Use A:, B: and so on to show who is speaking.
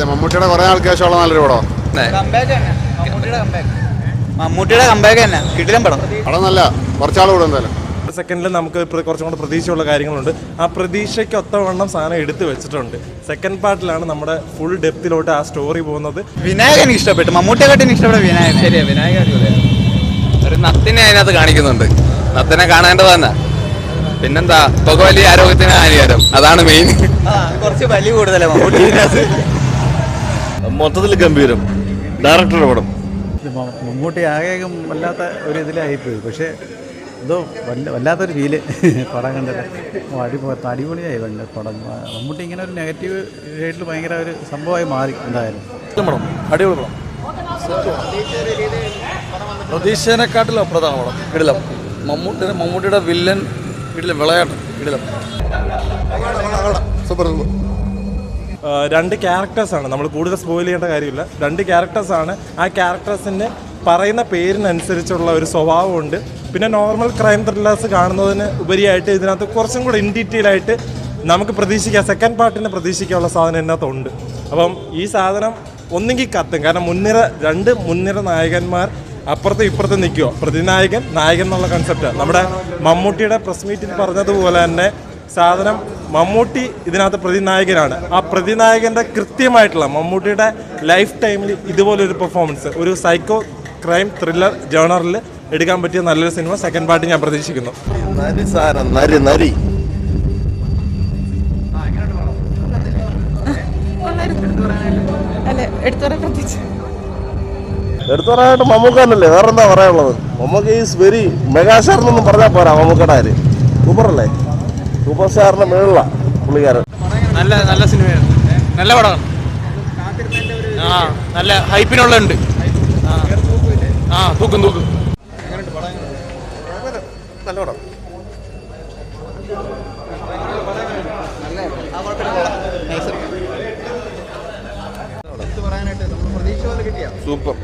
A: മമ്മൂട്ടിയുടെ കുറെ ആൾക്ക് ശേഷമുള്ള നല്ലൊരു പടം.
B: മമ്മൂട്ടിയുടെ കമ്പാക്ക് തന്നെ കിടിലം പടം.
A: പടം നല്ല കുറച്ചാൾ കൂടെ എന്തായാലും.
C: സെക്കൻഡിൽ നമുക്ക് കുറച്ചും കൂടെ പ്രതീക്ഷയുള്ള കാര്യങ്ങളുണ്ട്. ആ പ്രതീക്ഷയ്ക്ക് ഒത്തവണ്ണം സാധനം എടുത്തു വെച്ചിട്ടുണ്ട്. സെക്കൻഡ് പാർട്ടിലാണ് നമ്മുടെ ഫുൾ ഡെപ്തിലോട്ട് ആ സ്റ്റോറി പോകുന്നത്.
B: വിനായകൻ ഇഷ്ടപ്പെട്ടു, മമ്മൂട്ടിയെക്കാട്ടിന് ഇഷ്ടപ്പെട്ട വിനായകൻ.
D: ശരിയാ, വിനായകൻ ഒരു നത്തിനെ അതിനകത്ത് കാണിക്കുന്നുണ്ട്. നത്തിനെ കാണേണ്ടത് തന്നെ. പിന്നെന്താ, പുകവലി ആരോഗ്യത്തിന് ഹാനികരം, അതാണ് മെയിൻ.
B: കുറച്ച് വലിയ കൂടുതലാണ് മമ്മൂട്ടി.
E: മൊത്തത്തിൽ ഗംഭീരം. ഡയറക്ടറുടെ പടം.
F: മമ്മൂട്ടി ആകെ വല്ലാത്ത ഒരു ഇതിലായിപ്പോയി. പക്ഷേ എന്തോ വല്ലാത്തൊരു ഫീല് പടം കണ്ടിട്ട്. അടിപൊളിയായി പടം. മമ്മൂട്ടി ഇങ്ങനെ ഒരു നെഗറ്റീവ് സൈഡിൽ ഭയങ്കര ഒരു സംഭവമായി മാറി. എന്തായാലും
E: പടം അടിപൊളി പടം. പ്രതീക്ഷേനെക്കാട്ടിലും അപ്പുറത്താണ് പടം. കിടിലം. മമ്മൂട്ടിയുടെ വില്ലൻ കിടിലം, വിളയാട്ടം കിടിലം.
A: സൂപ്പർ.
C: രണ്ട് ക്യാരക്ടേഴ്സാണ്, നമ്മൾ കൂടുതൽ സ്പോയിൽ ചെയ്യേണ്ട കാര്യമില്ല. രണ്ട് ക്യാരക്ടേഴ്സാണ്. ആ ക്യാരക്ടേഴ്സിൻ്റെ പറയുന്ന പേരിനനുസരിച്ചുള്ള ഒരു സ്വഭാവമുണ്ട്. പിന്നെ നോർമൽ ക്രൈം ത്രില്ലേഴ്സ് കാണുന്നതിന് ഉപരിയായിട്ട് ഇതിനകത്ത് കുറച്ചും കൂടെ ഇൻ ഡീറ്റെയിൽ ആയിട്ട് നമുക്ക് പ്രതീക്ഷിക്കാം. സെക്കൻഡ് പാർട്ടിനെ പ്രതീക്ഷിക്കാനുള്ള സാധനം ഇതിനകത്തുണ്ട്. അപ്പം ഈ സാധനം ഒന്നെങ്കിൽ കത്തും. കാരണം രണ്ട് മുൻനിര നായകന്മാർ അപ്പുറത്തും ഇപ്പുറത്തും നിൽക്കുക. പ്രതിനായകൻ നായകൻ എന്നുള്ള കൺസെപ്റ്റ് നമ്മുടെ മമ്മൂട്ടിയുടെ പ്രസ് മീറ്റിൽ പറഞ്ഞതുപോലെ തന്നെ സാധനം മമ്മൂട്ടി ഇതിനകത്ത് പ്രതിനായകനാണ്. ആ പ്രതിനായകൻ്റെ കൃത്യമായിട്ടുള്ള മമ്മൂട്ടിയുടെ ലൈഫ് ടൈമിൽ ഇതുപോലൊരു പെർഫോമൻസ് ഒരു സൈക്കോ ക്രൈം ത്രില്ലർ ജേണറിൽ എടുക്കാൻ പറ്റിയ നല്ലൊരു സിനിമ സെക്കൻഡ് പാർട്ടി ഞാൻ പ്രതീക്ഷിക്കുന്നു.
E: എടുത്തു പറയാനായിട്ട് മമ്മൂക്കാനല്ലേ, വേറെന്താ പറയാനുള്ളത്? മമ്മൂക്ക ഈസ് വെരി മെഗാസ്റ്റാർ എന്നൊന്നും പറഞ്ഞാൽ പോരാ. മമ്മൂക്കയുടെ ആര് സൂപ്പറല്ലേ, സൂപ്പർ സ്റ്റാറിന്റെ മേളിലാണ് പുള്ളിക്കാരൻ.
D: നല്ല സിനിമയാണ്, നല്ല പടമാണ്. നല്ല ഹൈപ്പിനുള്ളുണ്ട്. തൂക്കും
E: നല്ല പടം.
A: സൂപ്പർ.